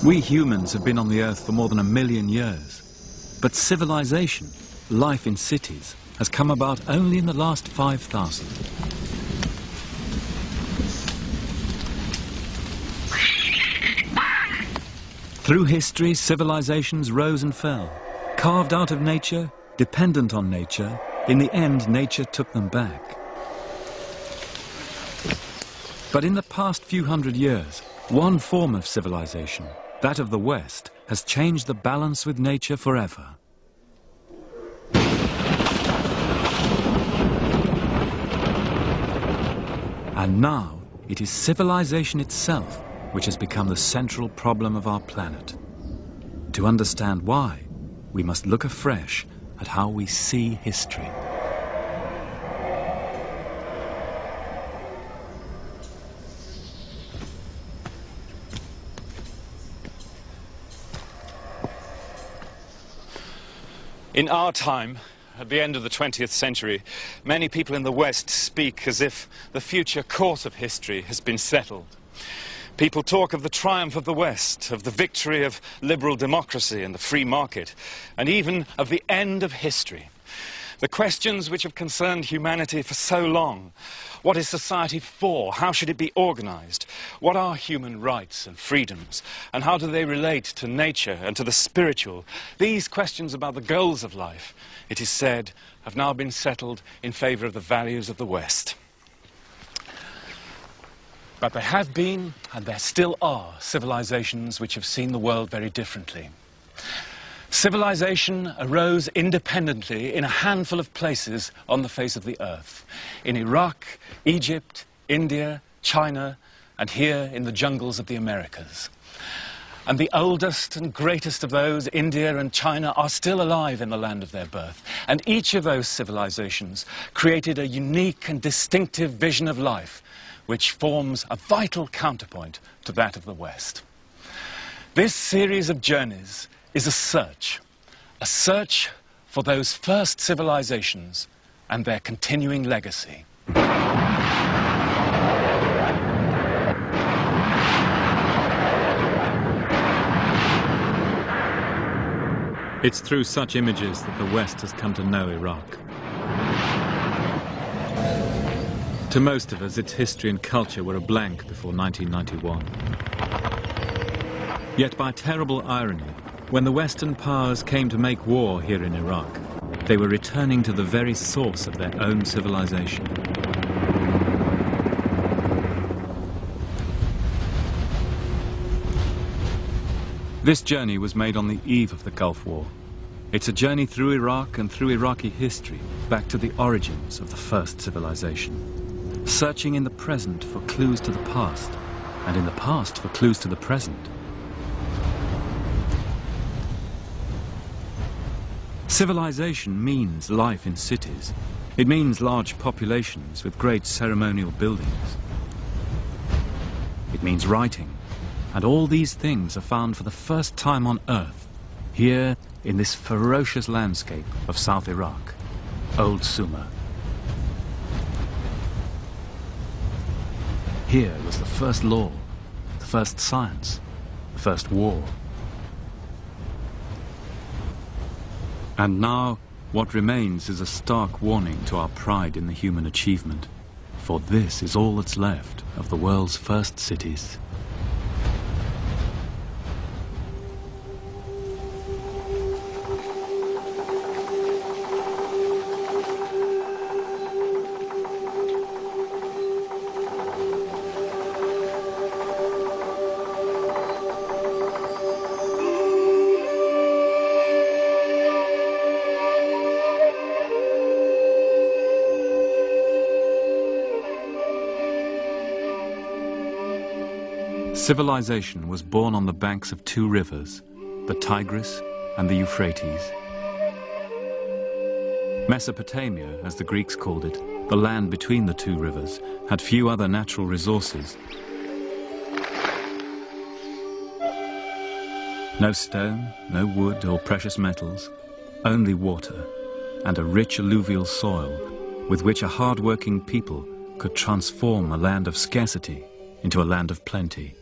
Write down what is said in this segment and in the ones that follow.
We humans have been on the Earth for more than 1 million years. But civilization, life in cities, has come about only in the last 5,000. Through history, civilizations rose and fell. Carved out of nature, dependent on nature, in the end nature took them back. But in the past few hundred years, one form of civilization, that of the West, has changed the balance with nature forever. And now it is civilization itself which has become the central problem of our planet. To understand why, we must look afresh at how we see history. In our time, at the end of the 20th century, many people in the West speak as if the future course of history has been settled. People talk of the triumph of the West, of the victory of liberal democracy and the free market, and even of the end of history. The questions which have concerned humanity for so long: what is society for? How should it be organized? What are human rights and freedoms? And how do they relate to nature and to the spiritual? These questions about the goals of life, it is said, have now been settled in favor of the values of the West. But there have been, and there still are, civilizations which have seen the world very differently. Civilization arose independently in a handful of places on the face of the earth. In Iraq, Egypt, India, China, and here in the jungles of the Americas. And the oldest and greatest of those, India and China, are still alive in the land of their birth. And each of those civilizations created a unique and distinctive vision of life, which forms a vital counterpoint to that of the West. This series of journeys is a search for those first civilizations and their continuing legacy. It's through such images that the West has come to know Iraq. To most of us, its history and culture were a blank before 1991. Yet by terrible irony, when the Western powers came to make war here in Iraq, they were returning to the very source of their own civilization. This journey was made on the eve of the Gulf War. It's a journey through Iraq and through Iraqi history, back to the origins of the first civilization. Searching in the present for clues to the past, and in the past for clues to the present. Civilization means life in cities. It means large populations with great ceremonial buildings. It means writing, and all these things are found for the first time on Earth, here in this ferocious landscape of South Iraq, Old Sumer. Here was the first law, the first science, the first war. And now, what remains is a stark warning to our pride in the human achievement. For this is all that's left of the world's first cities. Civilization was born on the banks of two rivers, the Tigris and the Euphrates. Mesopotamia, as the Greeks called it, the land between the two rivers, had few other natural resources. No stone, no wood or precious metals, only water and a rich alluvial soil with which a hard-working people could transform a land of scarcity into a land of plenty.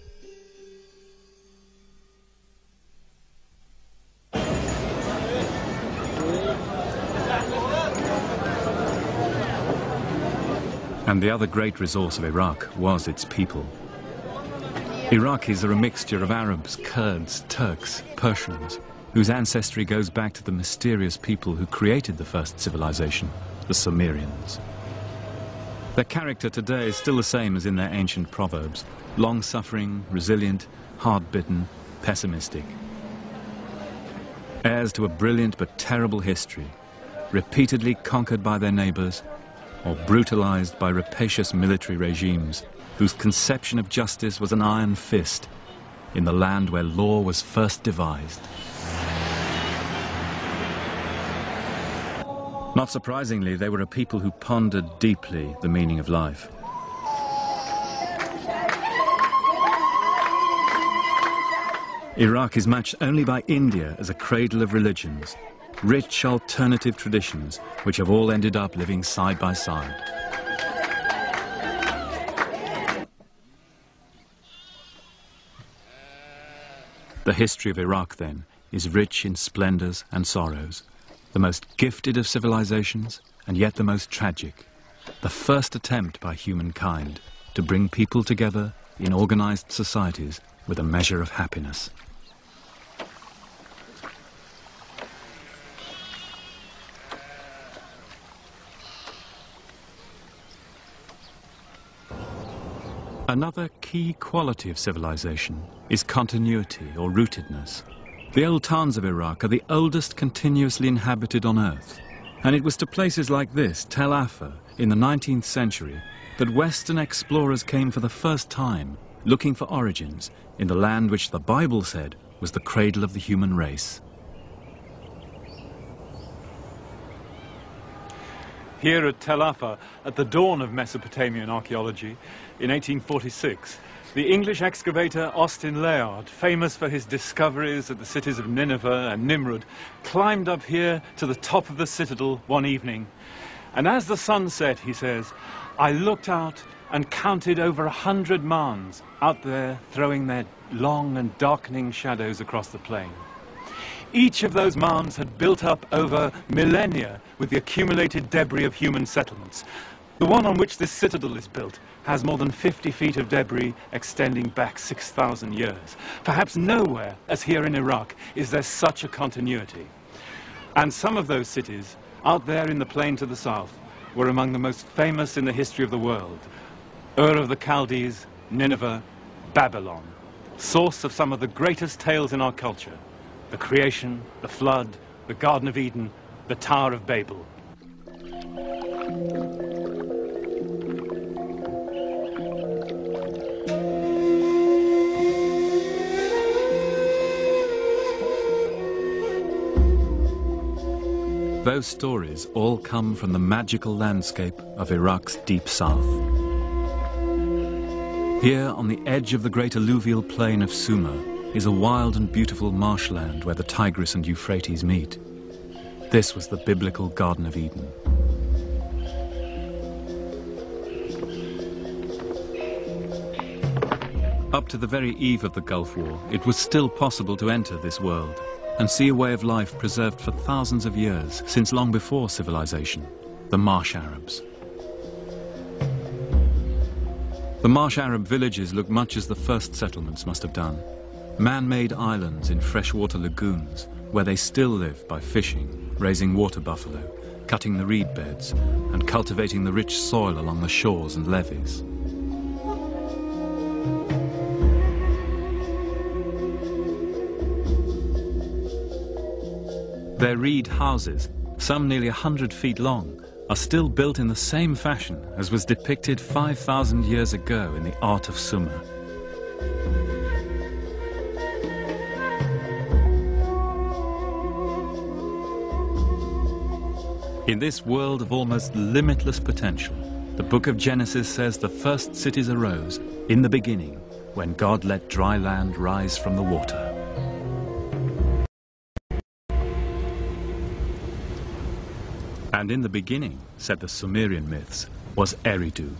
And the other great resource of Iraq was its people. Iraqis are a mixture of Arabs, Kurds, Turks, Persians, whose ancestry goes back to the mysterious people who created the first civilization, the Sumerians. Their character today is still the same as in their ancient proverbs: long-suffering, resilient, hard-bitten, pessimistic. Heirs to a brilliant but terrible history, repeatedly conquered by their neighbors, or brutalized by rapacious military regimes whose conception of justice was an iron fist in the land where law was first devised. Not surprisingly, they were a people who pondered deeply the meaning of life. Iraq is matched only by India as a cradle of religions, rich alternative traditions which have all ended up living side by side. The history of Iraq, then, is rich in splendors and sorrows, the most gifted of civilizations and yet the most tragic, the first attempt by humankind to bring people together in organized societies with a measure of happiness. Another key quality of civilization is continuity or rootedness. The old towns of Iraq are the oldest continuously inhabited on Earth. And it was to places like this, Tel Afar, in the 19th century, that Western explorers came for the first time, looking for origins in the land which the Bible said was the cradle of the human race. Here at Tel Afar, at the dawn of Mesopotamian archaeology, in 1846, the English excavator Austin Layard, famous for his discoveries at the cities of Nineveh and Nimrud, climbed up here to the top of the citadel one evening. And as the sun set, he says, I looked out and counted over 100 Marns out there throwing their long and darkening shadows across the plain. Each of those mounds had built up over millennia with the accumulated debris of human settlements. The one on which this citadel is built has more than 50 feet of debris extending back 6,000 years. Perhaps nowhere, as here in Iraq, is there such a continuity. And some of those cities, out there in the plain to the south, were among the most famous in the history of the world. Ur of the Chaldees, Nineveh, Babylon, source of some of the greatest tales in our culture. The creation, the flood, the Garden of Eden, the Tower of Babel. Those stories all come from the magical landscape of Iraq's deep south. Here, on the edge of the great alluvial plain of Sumer, is a wild and beautiful marshland where the Tigris and Euphrates meet. This was the biblical Garden of Eden. Up to the very eve of the Gulf War, it was still possible to enter this world and see a way of life preserved for thousands of years, since long before civilization, the Marsh Arabs. The Marsh Arab villages look much as the first settlements must have done. Man-made islands in freshwater lagoons, where they still live by fishing, raising water buffalo, cutting the reed beds, and cultivating the rich soil along the shores and levees. Their reed houses, some nearly 100 feet long, are still built in the same fashion as was depicted 5,000 years ago in the art of Sumer. In this world of almost limitless potential, the book of Genesis says the first cities arose in the beginning, when God let dry land rise from the water. And in the beginning, said the Sumerian myths, was Eridu.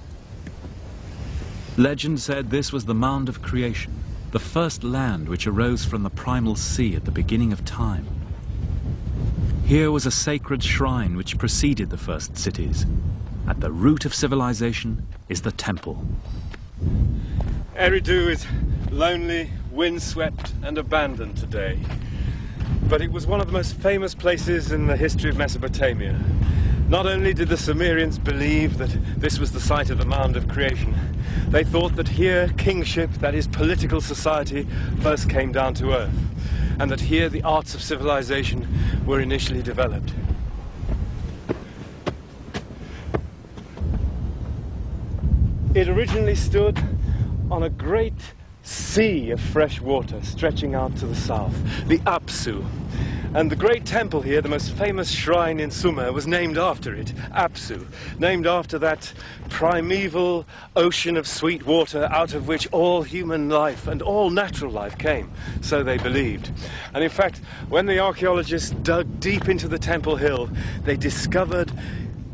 Legend said this was the mound of creation, the first land which arose from the primal sea at the beginning of time. Here was a sacred shrine which preceded the first cities, at the root of civilization is the temple. Eridu is lonely, windswept and abandoned today. But it was one of the most famous places in the history of Mesopotamia. Not only did the Sumerians believe that this was the site of the mound of creation, they thought that here kingship, that is political society, first came down to earth, and that here the arts of civilization were initially developed. It originally stood on a great sea of fresh water stretching out to the south, the Apsu. And the great temple here, the most famous shrine in Sumer, was named after it, Apsu, named after that primeval ocean of sweet water out of which all human life and all natural life came, so they believed. And in fact, when the archaeologists dug deep into the temple hill, they discovered,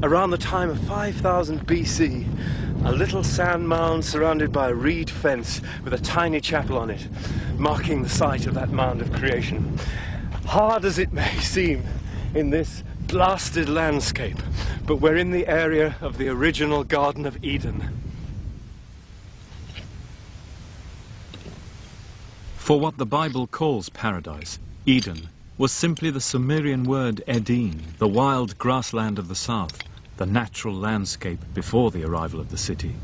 around the time of 5000 BC, a little sand mound surrounded by a reed fence with a tiny chapel on it, marking the site of that mound of creation. Hard as it may seem in this blasted landscape, but we're in the area of the original Garden of Eden. For what the Bible calls paradise, Eden was simply the Sumerian word Eden, the wild grassland of the south, the natural landscape before the arrival of the city.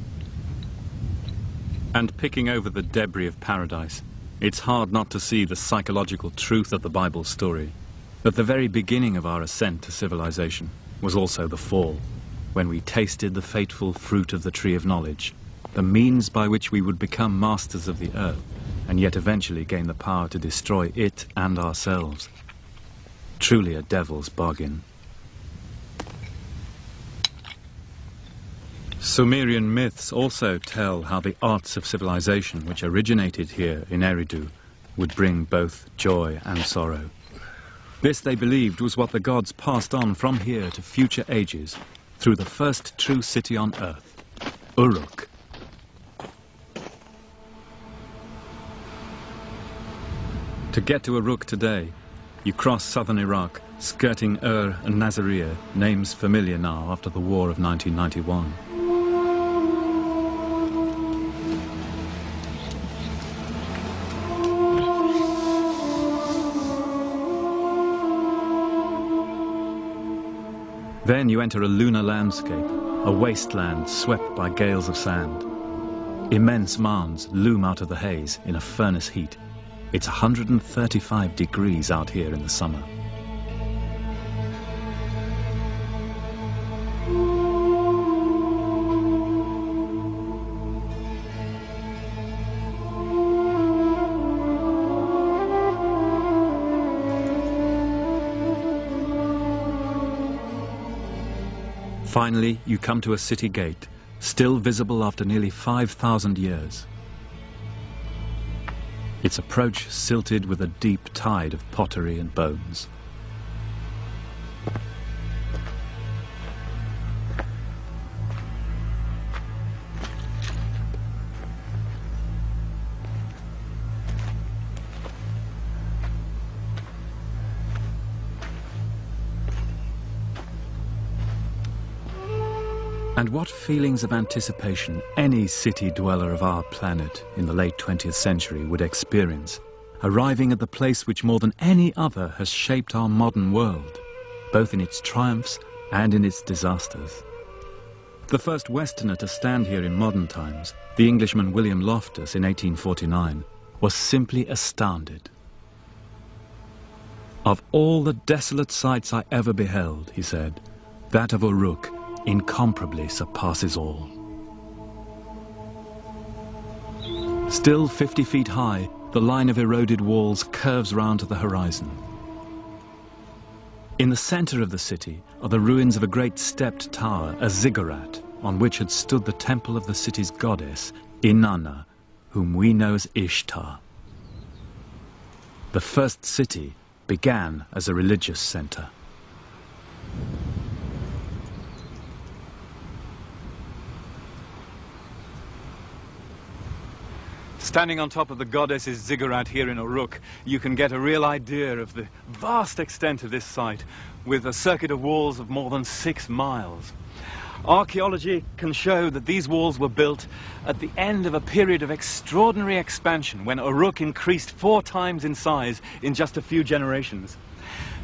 And picking over the debris of paradise, it's hard not to see the psychological truth of the Bible's story. At the very beginning of our ascent to civilization was also the fall, when we tasted the fateful fruit of the tree of knowledge, the means by which we would become masters of the earth, and yet eventually gain the power to destroy it and ourselves. Truly a devil's bargain. Sumerian myths also tell how the arts of civilization, which originated here in Eridu, would bring both joy and sorrow. This, they believed, was what the gods passed on from here to future ages through the first true city on earth, Uruk. To get to Uruk today, you cross southern Iraq, skirting Ur and Nazariya, names familiar now after the war of 1991. Then you enter a lunar landscape, a wasteland swept by gales of sand. Immense mounds loom out of the haze in a furnace heat. It's 135 degrees out here in the summer. Finally, you come to a city gate, still visible after nearly 5,000 years. Its approach silted with a deep tide of pottery and bones. And what feelings of anticipation any city dweller of our planet in the late 20th century would experience, arriving at the place which more than any other has shaped our modern world, both in its triumphs and in its disasters. The first Westerner to stand here in modern times, the Englishman William Loftus in 1849, was simply astounded. "Of all the desolate sights I ever beheld," he said, "that of Uruk incomparably surpasses all." Still 50 feet high, the line of eroded walls curves round to the horizon. In the center of the city are the ruins of a great stepped tower, a ziggurat, on which had stood the temple of the city's goddess, Inanna, whom we know as Ishtar. The first city began as a religious center. Standing on top of the goddess's ziggurat here in Uruk, you can get a real idea of the vast extent of this site, with a circuit of walls of more than 6 miles. Archaeology can show that these walls were built at the end of a period of extraordinary expansion when Uruk increased 4 times in size in just a few generations.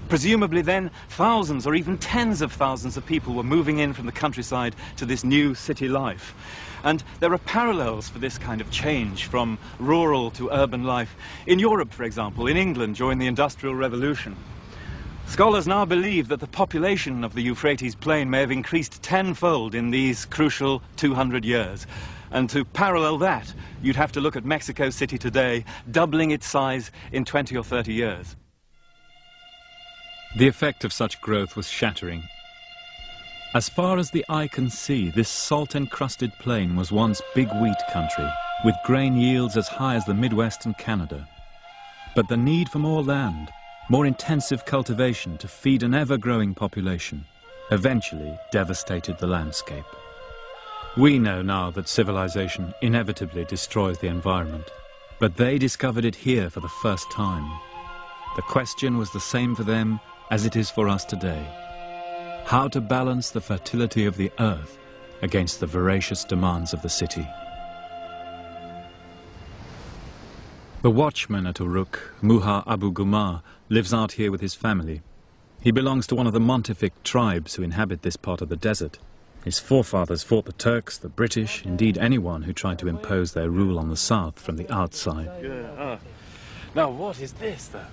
Presumably then, thousands or even tens of thousands of people were moving in from the countryside to this new city life. And there are parallels for this kind of change from rural to urban life in Europe, for example, in England during the Industrial Revolution. Scholars now believe that the population of the Euphrates plain may have increased tenfold in these crucial 200 years. And to parallel that, you'd have to look at Mexico City today, doubling its size in 20 or 30 years. The effect of such growth was shattering. As far as the eye can see, this salt-encrusted plain was once big wheat country, with grain yields as high as the Midwest and Canada. But the need for more land, more intensive cultivation to feed an ever-growing population, eventually devastated the landscape. We know now that civilization inevitably destroys the environment, but they discovered it here for the first time. The question was the same for them as it is for us today: how to balance the fertility of the earth against the voracious demands of the city. The watchman at Uruk, Muha Abu Gumar, lives out here with his family. He belongs to one of the Montefic tribes who inhabit this part of the desert. His forefathers fought the Turks, the British, indeed anyone who tried to impose their rule on the south from the outside. Now what is this, though?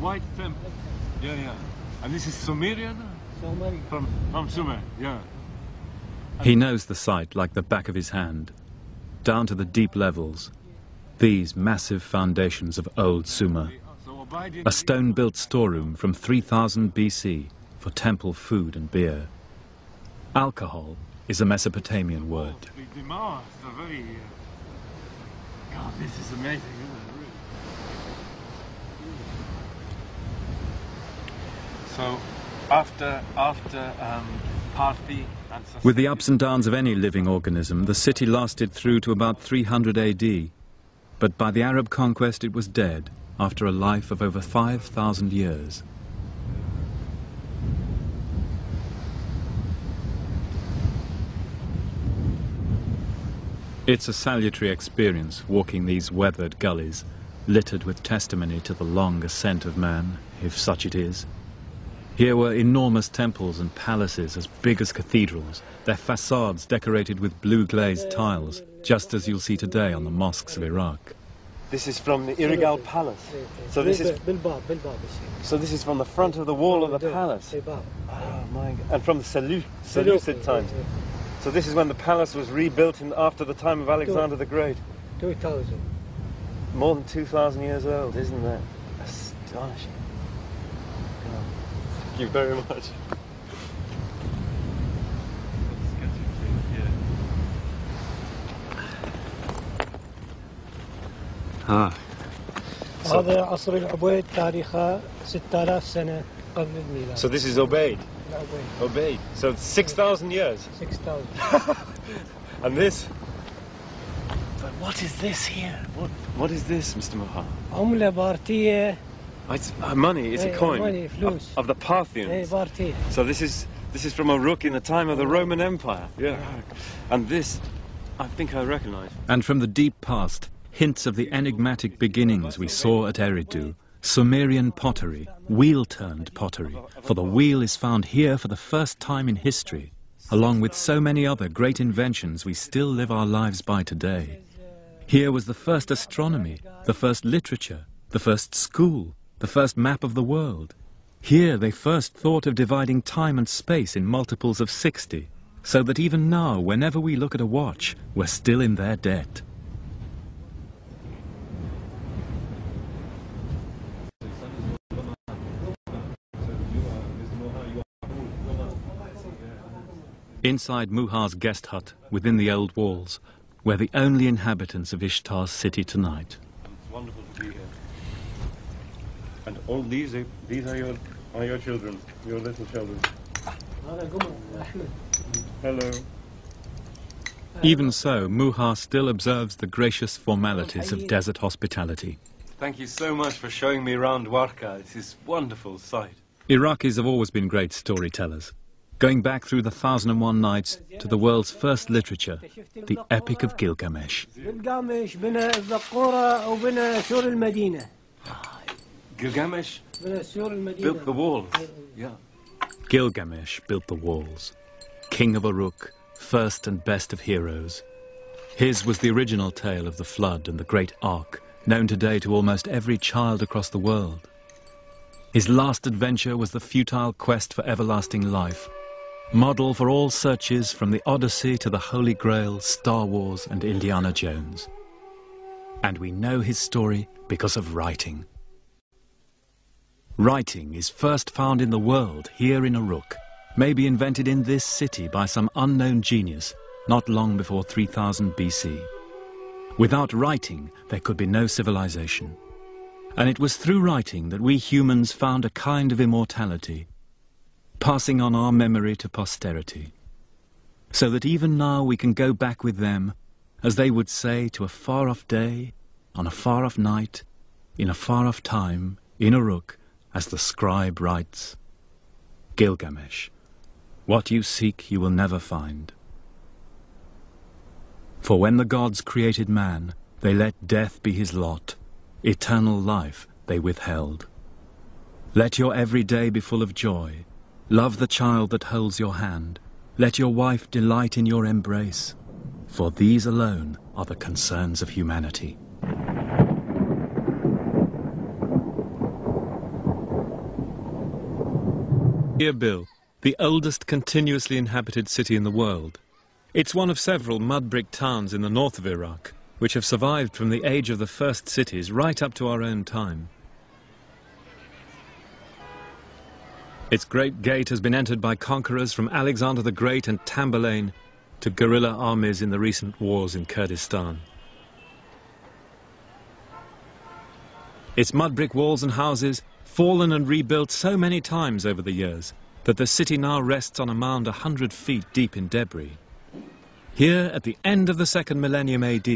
White temple. Yeah. And this is Sumerian? From Sumer, yeah. He knows the site like the back of his hand, down to the deep levels. These massive foundations of old Sumer. A stone-built storeroom from 3000 BC for temple food and beer. Alcohol is a Mesopotamian word. God, this is amazing, isn't it? Really? So, after Parthi and with the ups and downs of any living organism, the city lasted through to about 300 AD. But by the Arab conquest it was dead, after a life of over 5,000 years. It's a salutary experience walking these weathered gullies, littered with testimony to the long ascent of man, if such it is. Here were enormous temples and palaces as big as cathedrals, their facades decorated with blue glazed tiles, just as you'll see today on the mosques of Iraq. This is from the Irigal Palace. So this is from the front of the wall of the palace. Oh my God. And from the Seleucid times. So this is when the palace was rebuilt after the time of Alexander the Great. 2000. More than 2,000 years old, isn't that astonishing? God. Thank you very much. هذا عصر العبيد تاريخه 6000 سنة قبل الميلاد. So this is Obeid. Obeid. So 6,000 years. 6,000. And this? But what is this here? What is this, Mr. Muha? عملة بارتية. It's money. It's a coin money, فلوس. of the Parthians. بارتية. So this is from Uruk in the time of the Roman Empire. Yeah. And this, I think I recognize. And from the deep past, hints of the enigmatic beginnings we saw at Eridu. Sumerian pottery, wheel-turned pottery, for the wheel is found here for the first time in history, along with so many other great inventions we still live our lives by today. Here was the first astronomy, the first literature, the first school, the first map of the world. Here they first thought of dividing time and space in multiples of 60, so that even now, whenever we look at a watch, we're still in their debt. Inside Muha's guest hut, within the old walls, we're the only inhabitants of Ishtar's city tonight. It's wonderful to be here. And all these are your children, your little children. Hello. Even so, Muha still observes the gracious formalities of desert hospitality. Thank you so much for showing me around Warka. It's this wonderful sight. Iraqis have always been great storytellers, going back through the 1001 Nights to the world's first literature, the Epic of Gilgamesh. Gilgamesh built the walls. Yeah. Gilgamesh built the walls. King of Uruk, first and best of heroes. His was the original tale of the flood and the great ark, known today to almost every child across the world. His last adventure was the futile quest for everlasting life, model for all searches from the Odyssey to the Holy Grail, Star Wars and Indiana Jones. And we know his story because of writing. Writing is first found in the world here in Uruk, maybe invented in this city by some unknown genius not long before 3000 BC. Without writing, there could be no civilization. And it was through writing that we humans found a kind of immortality, passing on our memory to posterity, so that even now we can go back with them, as they would say, to a far-off day, on a far-off night, in a far-off time, in Uruk, as the scribe writes, Gilgamesh, what you seek you will never find. For when the gods created man, they let death be his lot, eternal life they withheld. Let your every day be full of joy, love the child that holds your hand, let your wife delight in your embrace, for these alone are the concerns of humanity. Erbil, the oldest continuously inhabited city in the world. It's one of several mud brick towns in the north of Iraq, which have survived from the age of the first cities right up to our own time. Its great gate has been entered by conquerors from Alexander the Great and Tamburlaine to guerrilla armies in the recent wars in Kurdistan. Its mud brick walls and houses, fallen and rebuilt so many times over the years, that the city now rests on a mound 100 feet deep in debris. Here, at the end of the 2nd millennium AD,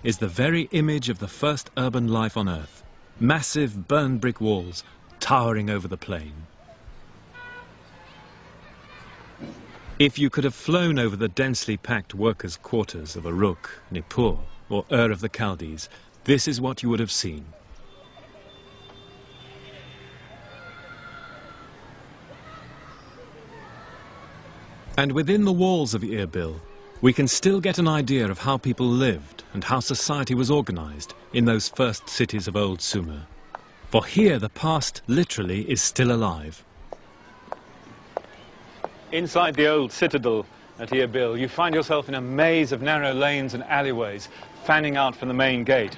is the very image of the first urban life on Earth. Massive burned brick walls towering over the plain. If you could have flown over the densely packed workers' quarters of Uruk, Nippur, or Ur of the Chaldees, this is what you would have seen. And within the walls of Erbil, we can still get an idea of how people lived and how society was organized in those first cities of old Sumer. For here the past literally is still alive. Inside the old citadel at Erbil, you find yourself in a maze of narrow lanes and alleyways fanning out from the main gate.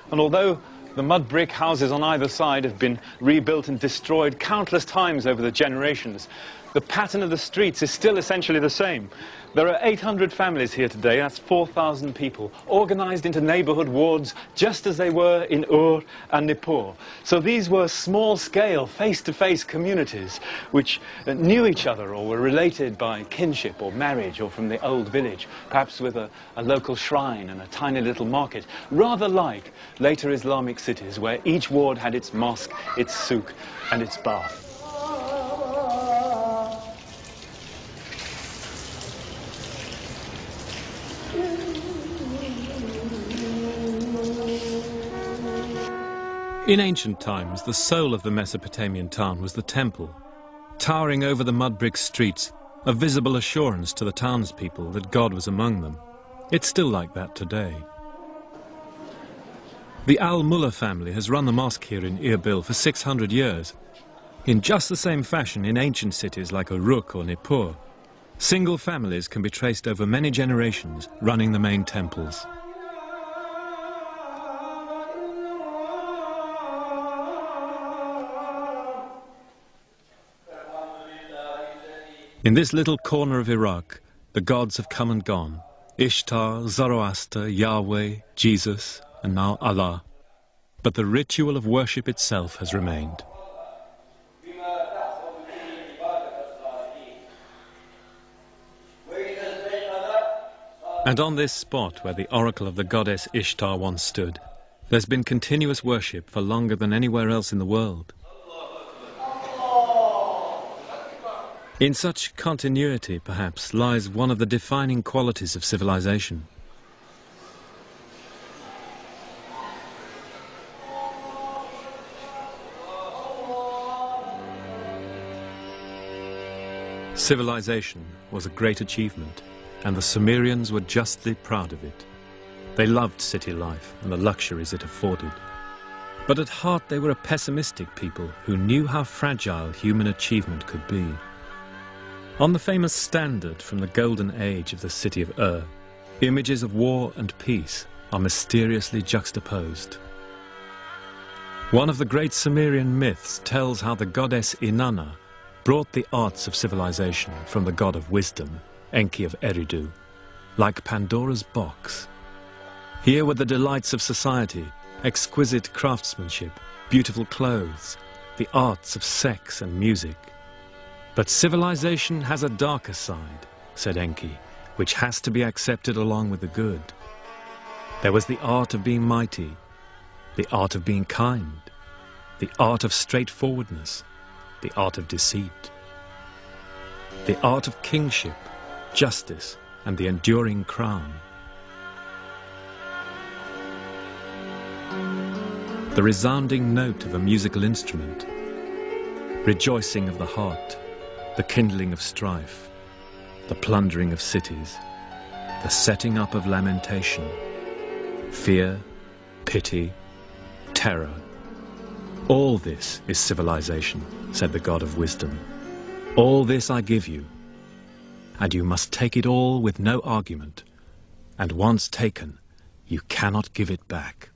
And although the mud brick houses on either side have been rebuilt and destroyed countless times over the generations, the pattern of the streets is still essentially the same. There are 800 families here today, that's 4,000 people, organized into neighborhood wards just as they were in Ur and Nippur. So these were small-scale, face-to-face communities which knew each other or were related by kinship or marriage or from the old village, perhaps with a local shrine and a tiny little market, rather like later Islamic cities where each ward had its mosque, its souk and its bath. In ancient times, the soul of the Mesopotamian town was the temple. Towering over the mud brick streets, a visible assurance to the townspeople that God was among them. It's still like that today. The Al-Mullah family has run the mosque here in Erbil for 600 years. In just the same fashion in ancient cities like Uruk or Nippur, single families can be traced over many generations running the main temples. In this little corner of Iraq, the gods have come and gone. Ishtar, Zoroaster, Yahweh, Jesus, and now Allah. But the ritual of worship itself has remained. And on this spot where the oracle of the goddess Ishtar once stood, there's been continuous worship for longer than anywhere else in the world. In such continuity, perhaps, lies one of the defining qualities of civilization. Civilization was a great achievement, and the Sumerians were justly proud of it. They loved city life and the luxuries it afforded. But at heart they were a pessimistic people who knew how fragile human achievement could be. On the famous standard from the golden age of the city of Ur, images of war and peace are mysteriously juxtaposed. One of the great Sumerian myths tells how the goddess Inanna brought the arts of civilization from the god of wisdom, Enki of Eridu, like Pandora's box. Here were the delights of society, exquisite craftsmanship, beautiful clothes, the arts of sex and music. But civilization has a darker side, said Enki, which has to be accepted along with the good. There was the art of being mighty, the art of being kind, the art of straightforwardness, the art of deceit, the art of kingship, justice, and the enduring crown. The resounding note of a musical instrument, rejoicing of the heart, the kindling of strife, the plundering of cities, the setting up of lamentation, fear, pity, terror. All this is civilization, said the god of wisdom. All this I give you, and you must take it all with no argument, and once taken, you cannot give it back.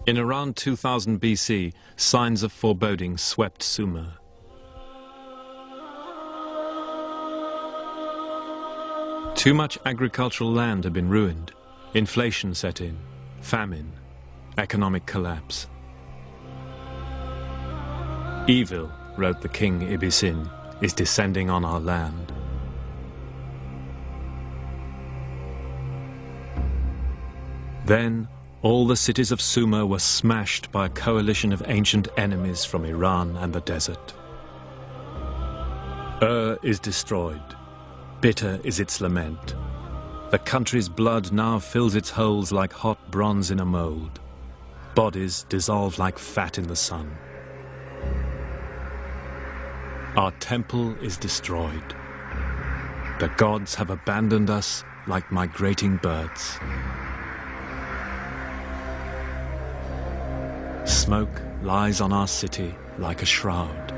In around 2000 BC, signs of foreboding swept Sumer. Too much agricultural land had been ruined, inflation set in, famine, economic collapse. Evil, wrote the king Ibisin, is descending on our land. Then, all the cities of Sumer were smashed by a coalition of ancient enemies from Iran and the desert. Ur is destroyed. Bitter is its lament. The country's blood now fills its holes like hot bronze in a mold. Bodies dissolve like fat in the sun. Our temple is destroyed. The gods have abandoned us like migrating birds. Smoke lies on our city like a shroud.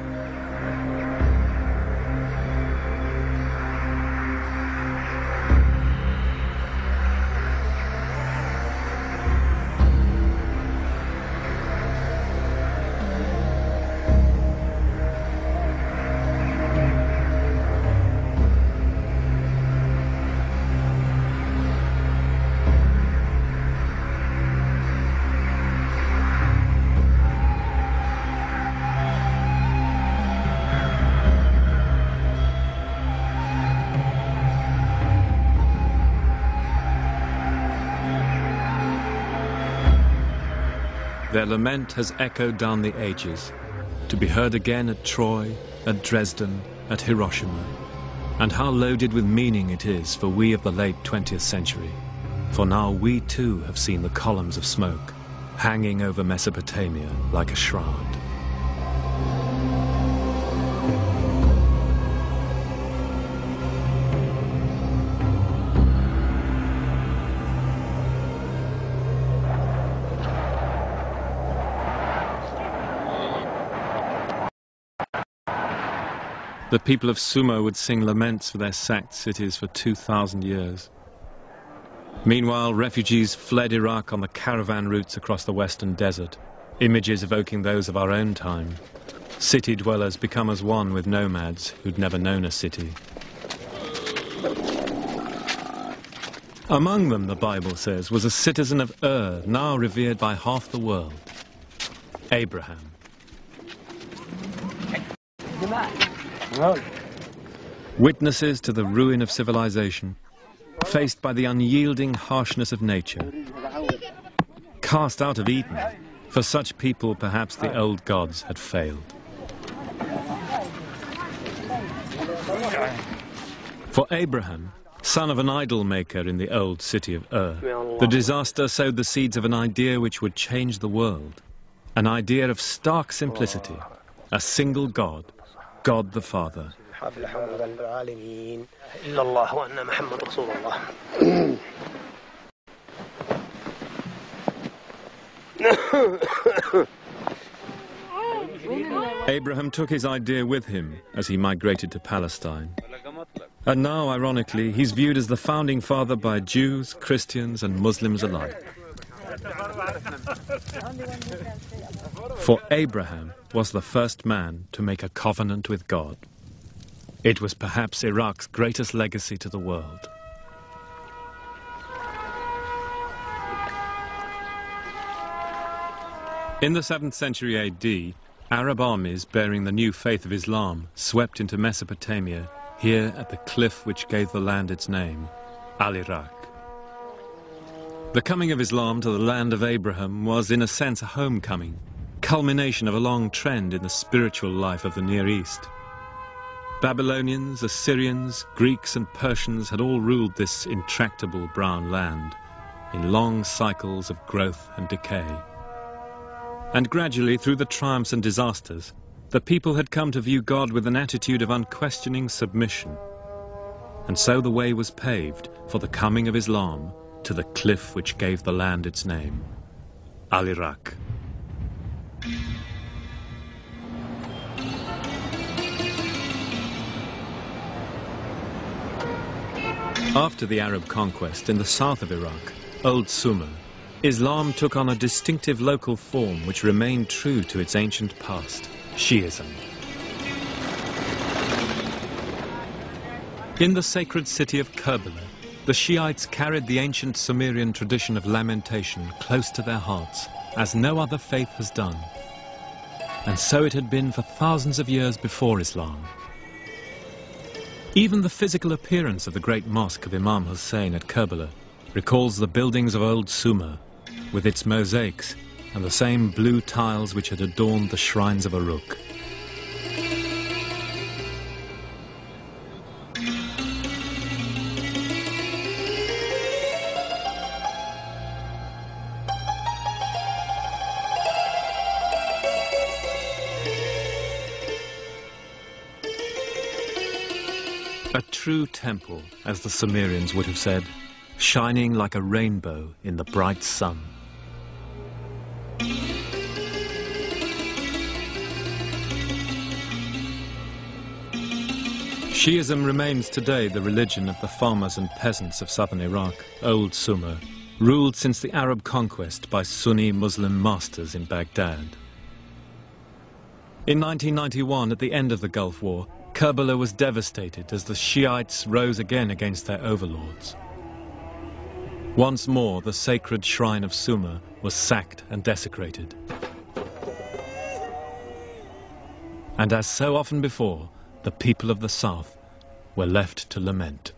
Their lament has echoed down the ages, to be heard again at Troy, at Dresden, at Hiroshima. And how loaded with meaning it is for we of the late 20th century. For now we too have seen the columns of smoke hanging over Mesopotamia like a shroud. The people of Sumer would sing laments for their sacked cities for 2,000 years. Meanwhile, refugees fled Iraq on the caravan routes across the western desert, images evoking those of our own time. City dwellers become as one with nomads who'd never known a city. Among them, the Bible says, was a citizen of Ur, now revered by half the world, Abraham. Witnesses to the ruin of civilization, faced by the unyielding harshness of nature. Cast out of Eden, for such people perhaps the old gods had failed. For Abraham, son of an idol maker in the old city of Ur, the disaster sowed the seeds of an idea which would change the world. An idea of stark simplicity, a single God, God the Father. Abraham took his idea with him as he migrated to Palestine. And now, ironically, he's viewed as the founding father by Jews, Christians and Muslims alike. For Abraham was the first man to make a covenant with God. It was perhaps Iraq's greatest legacy to the world. In the 7th century AD, Arab armies bearing the new faith of Islam swept into Mesopotamia, here at the cliff which gave the land its name, Al-Iraq. The coming of Islam to the land of Abraham was in a sense a homecoming, culmination of a long trend in the spiritual life of the Near East. Babylonians, Assyrians, Greeks and Persians had all ruled this intractable brown land in long cycles of growth and decay. And gradually, through the triumphs and disasters, the people had come to view God with an attitude of unquestioning submission. And so the way was paved for the coming of Islam to the cliff which gave the land its name, Al-Iraq. After the Arab conquest in the south of Iraq, Old Sumer, Islam took on a distinctive local form which remained true to its ancient past, Shi'ism. In the sacred city of Karbala, the Shiites carried the ancient Sumerian tradition of lamentation close to their hearts, as no other faith has done. And so it had been for thousands of years before Islam. Even the physical appearance of the great mosque of Imam Hussein at Karbala recalls the buildings of Old Sumer, with its mosaics and the same blue tiles which had adorned the shrines of Uruk. A true temple, as the Sumerians would have said, shining like a rainbow in the bright sun. Shi'ism remains today the religion of the farmers and peasants of southern Iraq, Old Sumer, ruled since the Arab conquest by Sunni Muslim masters in Baghdad. In 1991, at the end of the Gulf War, Karbala was devastated as the Shiites rose again against their overlords. Once more, the sacred shrine of Sumer was sacked and desecrated. And as so often before, the people of the south were left to lament.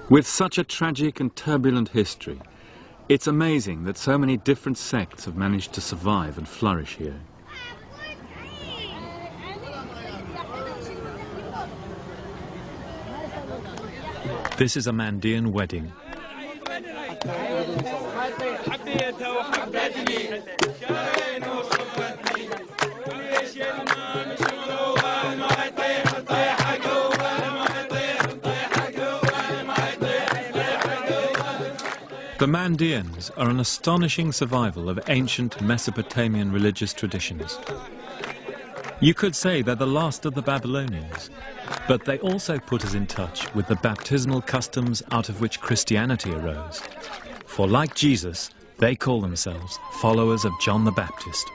With such a tragic and turbulent history, it's amazing that so many different sects have managed to survive and flourish here. This is a Mandean wedding. The Mandeans are an astonishing survival of ancient Mesopotamian religious traditions. You could say they're the last of the Babylonians, but they also put us in touch with the baptismal customs out of which Christianity arose. For like Jesus, they call themselves followers of John the Baptist.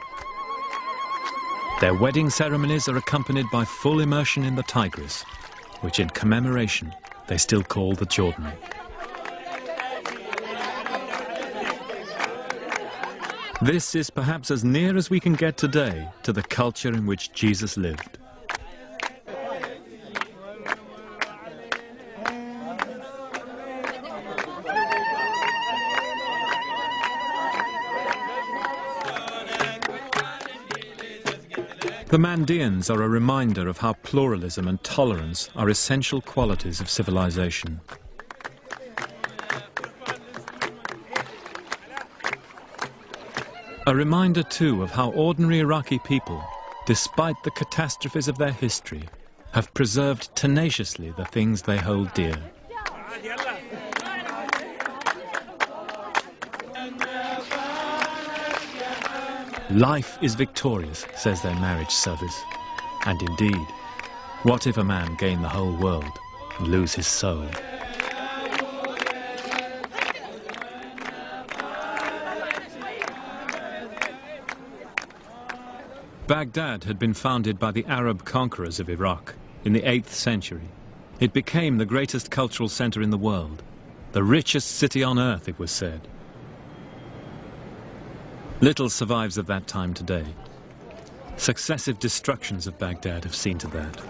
Their wedding ceremonies are accompanied by full immersion in the Tigris, which in commemoration they still call the Jordan. This is perhaps as near as we can get today to the culture in which Jesus lived. The Mandaeans are a reminder of how pluralism and tolerance are essential qualities of civilization. A reminder, too, of how ordinary Iraqi people, despite the catastrophes of their history, have preserved tenaciously the things they hold dear. Life is victorious, says their marriage service. And indeed, what if a man gain the whole world and lose his soul? Baghdad had been founded by the Arab conquerors of Iraq in the 8th century. It became the greatest cultural center in the world, the richest city on earth, it was said. Little survives of that time today. Successive destructions of Baghdad have seen to that.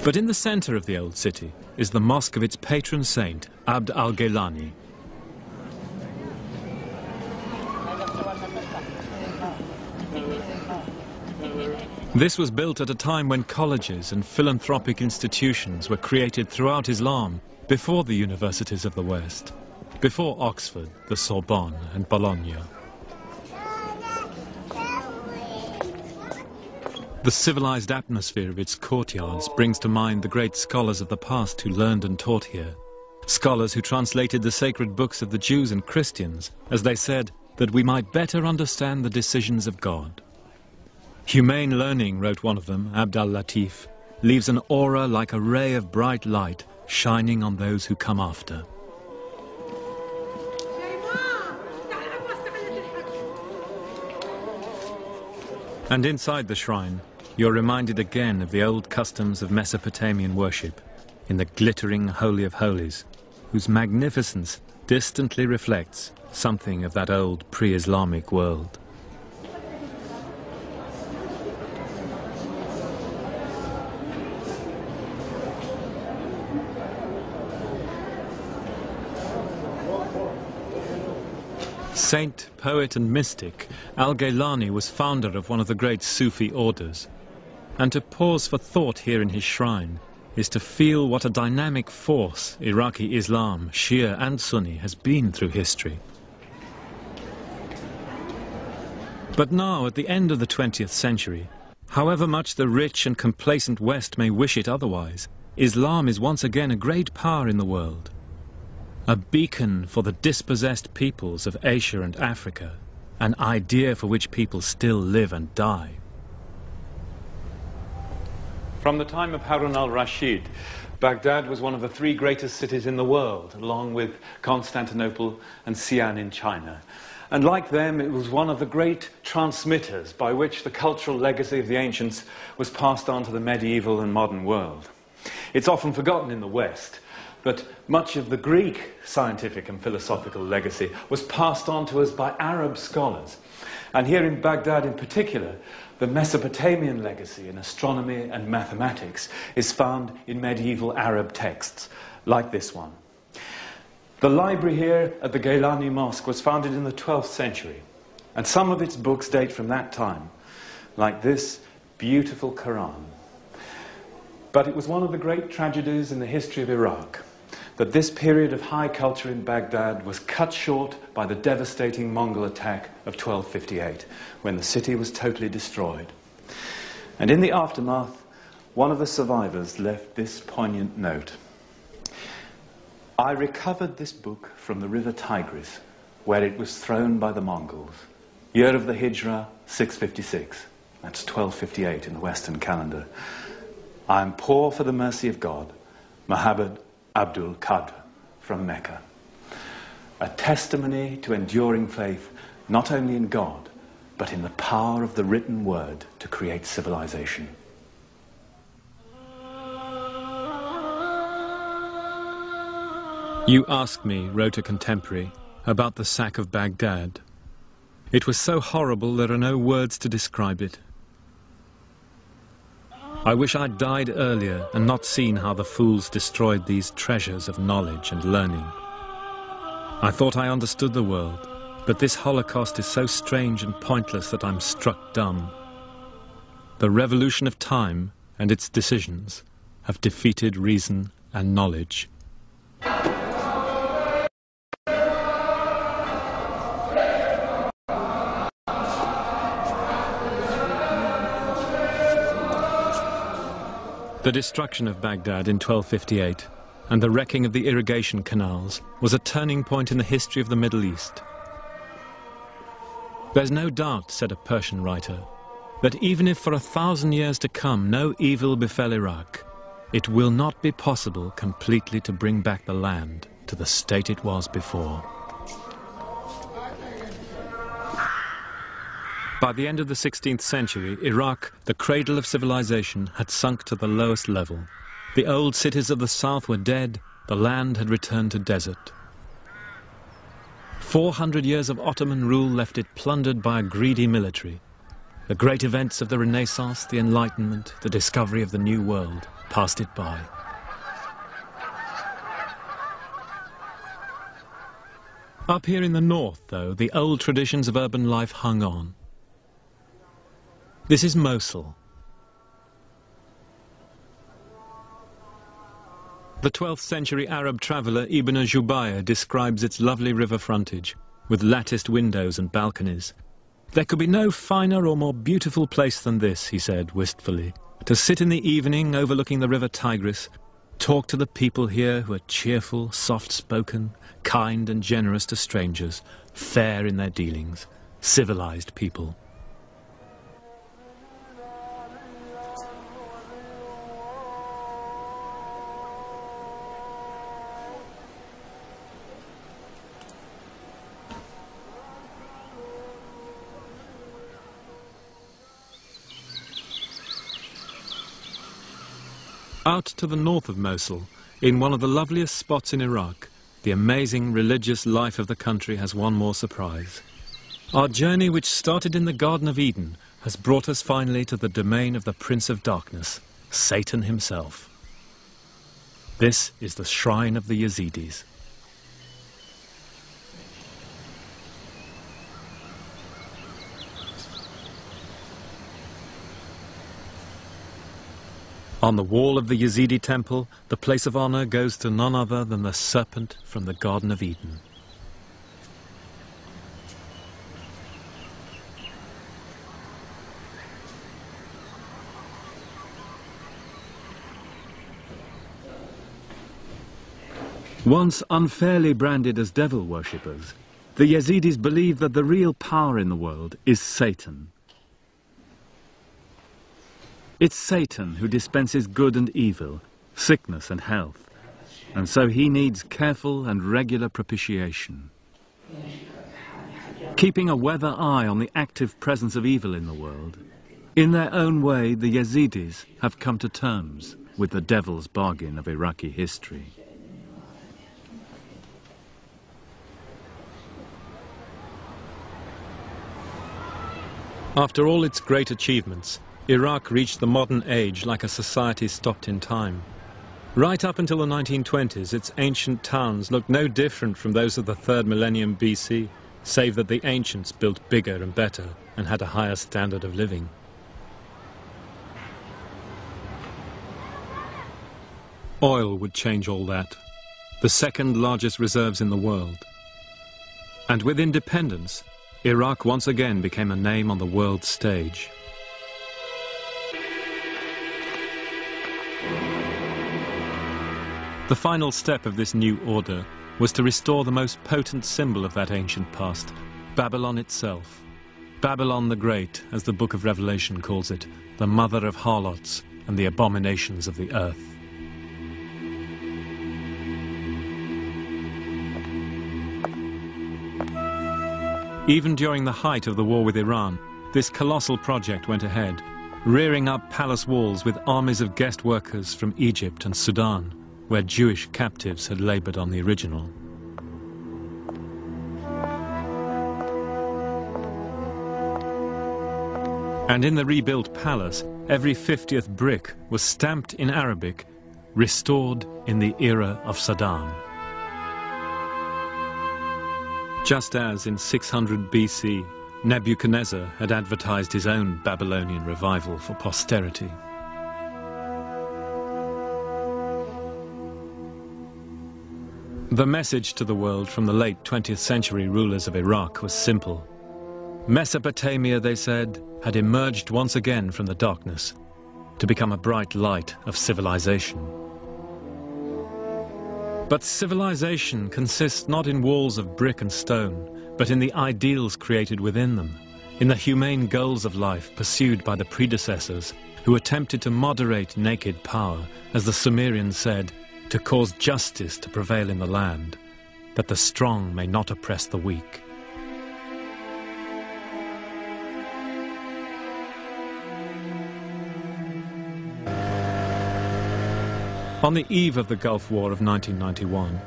But in the center of the old city is the mosque of its patron saint, Abd al-Gaylani. This was built at a time when colleges and philanthropic institutions were created throughout Islam, before the universities of the West, before Oxford, the Sorbonne and Bologna. The civilized atmosphere of its courtyards brings to mind the great scholars of the past who learned and taught here. Scholars who translated the sacred books of the Jews and Christians, as they said, that we might better understand the decisions of God. Humane learning, wrote one of them, Abd al-Latif, leaves an aura like a ray of bright light shining on those who come after. And inside the shrine, you're reminded again of the old customs of Mesopotamian worship in the glittering Holy of Holies, whose magnificence distantly reflects something of that old pre-Islamic world. Saint, poet and mystic, al-Gaylani was founder of one of the great Sufi orders. And to pause for thought here in his shrine is to feel what a dynamic force Iraqi Islam, Shia and Sunni has been through history. But now, at the end of the 20th century, however much the rich and complacent West may wish it otherwise, Islam is once again a great power in the world. A beacon for the dispossessed peoples of Asia and Africa, an idea for which people still live and die. From the time of Harun al-Rashid, Baghdad was one of the 3 greatest cities in the world, along with Constantinople and Xi'an in China. And like them, it was one of the great transmitters by which the cultural legacy of the ancients was passed on to the medieval and modern world. It's often forgotten in the West, but much of the Greek scientific and philosophical legacy was passed on to us by Arab scholars. And here in Baghdad in particular, the Mesopotamian legacy in astronomy and mathematics is found in medieval Arab texts, like this one. The library here at the Gaylani Mosque was founded in the 12th century, and some of its books date from that time, like this beautiful Quran. But it was one of the great tragedies in the history of Iraq that this period of high culture in Baghdad was cut short by the devastating Mongol attack of 1258, when the city was totally destroyed. And in the aftermath, one of the survivors left this poignant note. I recovered this book from the river Tigris, where it was thrown by the Mongols. Year of the Hijra, 656. That's 1258 in the Western calendar. I am poor for the mercy of God. Muhammad Abdul Qadr from Mecca. A testimony to enduring faith, not only in God, but in the power of the written word to create civilization. You ask me, wrote a contemporary, about the sack of Baghdad. It was so horrible there are no words to describe it. I wish I'd died earlier and not seen how the fools destroyed these treasures of knowledge and learning. I thought I understood the world, But this Holocaust is so strange and pointless that I'm struck dumb. The revolution of time and its decisions have defeated reason and knowledge. The destruction of Baghdad in 1258 and the wrecking of the irrigation canals was a turning point in the history of the Middle East. There's no doubt, said a Persian writer, that even if for 1,000 years to come no evil befell Iraq, it will not be possible completely to bring back the land to the state it was before. By the end of the 16th century, Iraq, the cradle of civilization, had sunk to the lowest level. The old cities of the south were dead, the land had returned to desert. 400 years of Ottoman rule left it plundered by a greedy military. The great events of the Renaissance, the Enlightenment, the discovery of the New World passed it by. Up here in the north, though, the old traditions of urban life hung on. This is Mosul. The 12th century Arab traveller Ibn Jubayr describes its lovely river frontage, with latticed windows and balconies. There could be no finer or more beautiful place than this, he said wistfully, to sit in the evening overlooking the river Tigris, talk to the people here who are cheerful, soft-spoken, kind and generous to strangers, fair in their dealings, civilized people. Out to the north of Mosul, in one of the loveliest spots in Iraq, the amazing religious life of the country has one more surprise. Our journey, which started in the Garden of Eden, has brought us finally to the domain of the Prince of Darkness, Satan himself. This is the shrine of the Yazidis. On the wall of the Yazidi temple, the place of honor goes to none other than the serpent from the Garden of Eden. Once unfairly branded as devil worshippers, the Yazidis believe that the real power in the world is Satan. It's Satan who dispenses good and evil, sickness and health, and so he needs careful and regular propitiation. Keeping a weather eye on the active presence of evil in the world, in their own way the Yazidis have come to terms with the devil's bargain of Iraqi history. After all its great achievements, Iraq reached the modern age like a society stopped in time. Right up until the 1920s, its ancient towns looked no different from those of the 3rd millennium BC, save that the ancients built bigger and better and had a higher standard of living. Oil would change all that, the second largest reserves in the world. And with independence, Iraq once again became a name on the world stage. The final step of this new order was to restore the most potent symbol of that ancient past, Babylon itself. Babylon the Great, as the Book of Revelation calls it, the mother of harlots and the abominations of the earth. Even during the height of the war with Iran, this colossal project went ahead, rearing up palace walls with armies of guest workers from Egypt and Sudan, where Jewish captives had labored on the original. And in the rebuilt palace, every 50th brick was stamped in Arabic, restored in the era of Saddam. Just as in 600 BC, Nebuchadnezzar had advertised his own Babylonian revival for posterity. The message to the world from the late 20th century rulers of Iraq was simple. Mesopotamia, they said, had emerged once again from the darkness to become a bright light of civilization. But civilization consists not in walls of brick and stone, but in the ideals created within them, in the humane goals of life pursued by the predecessors who attempted to moderate naked power, as the Sumerians said, to cause justice to prevail in the land, that the strong may not oppress the weak. On the eve of the Gulf War of 1991,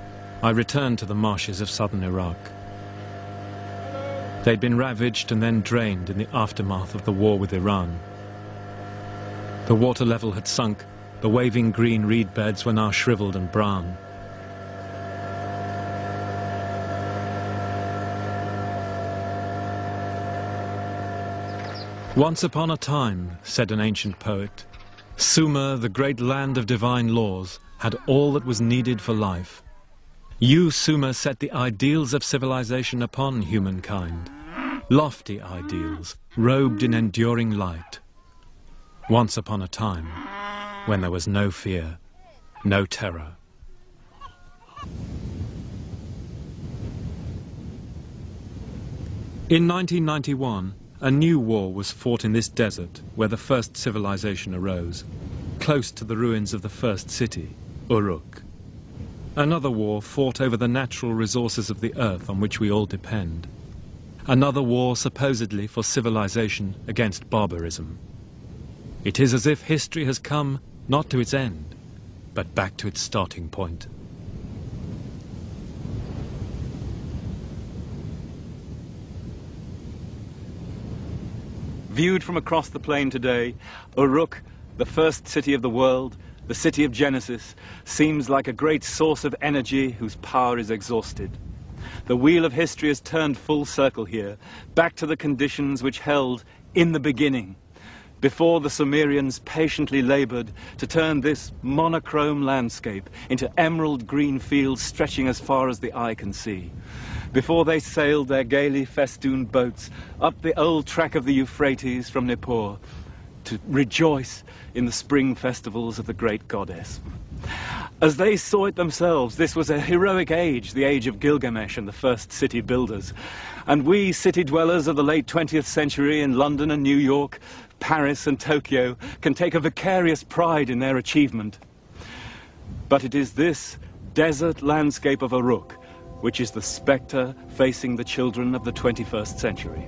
I returned to the marshes of southern Iraq. They'd been ravaged and then drained in the aftermath of the war with Iran. The water level had sunk, the waving green reed beds were now shriveled and brown. Once upon a time, said an ancient poet, Sumer, the great land of divine laws, had all that was needed for life. You, Sumer, set the ideals of civilization upon humankind. Lofty ideals, robed in enduring light. Once upon a time, when there was no fear, no terror. In 1991, a new war was fought in this desert where the first civilization arose, close to the ruins of the first city, Uruk. Another war fought over the natural resources of the earth on which we all depend. Another war supposedly for civilization against barbarism. It is as if history has come not to its end, but back to its starting point. Viewed from across the plain today, Uruk, the first city of the world, the city of Genesis, seems like a great source of energy whose power is exhausted. The wheel of history has turned full circle here, back to the conditions which held in the beginning, before the Sumerians patiently labored to turn this monochrome landscape into emerald green fields stretching as far as the eye can see. Before they sailed their gaily festooned boats up the old track of the Euphrates from Nippur to rejoice in the spring festivals of the great goddess. As they saw it themselves, this was a heroic age, the age of Gilgamesh and the first city builders. And we city dwellers of the late 20th century in London and New York, Paris and Tokyo can take a vicarious pride in their achievement. But it is this desert landscape of Uruk which is the spectre facing the children of the 21st century.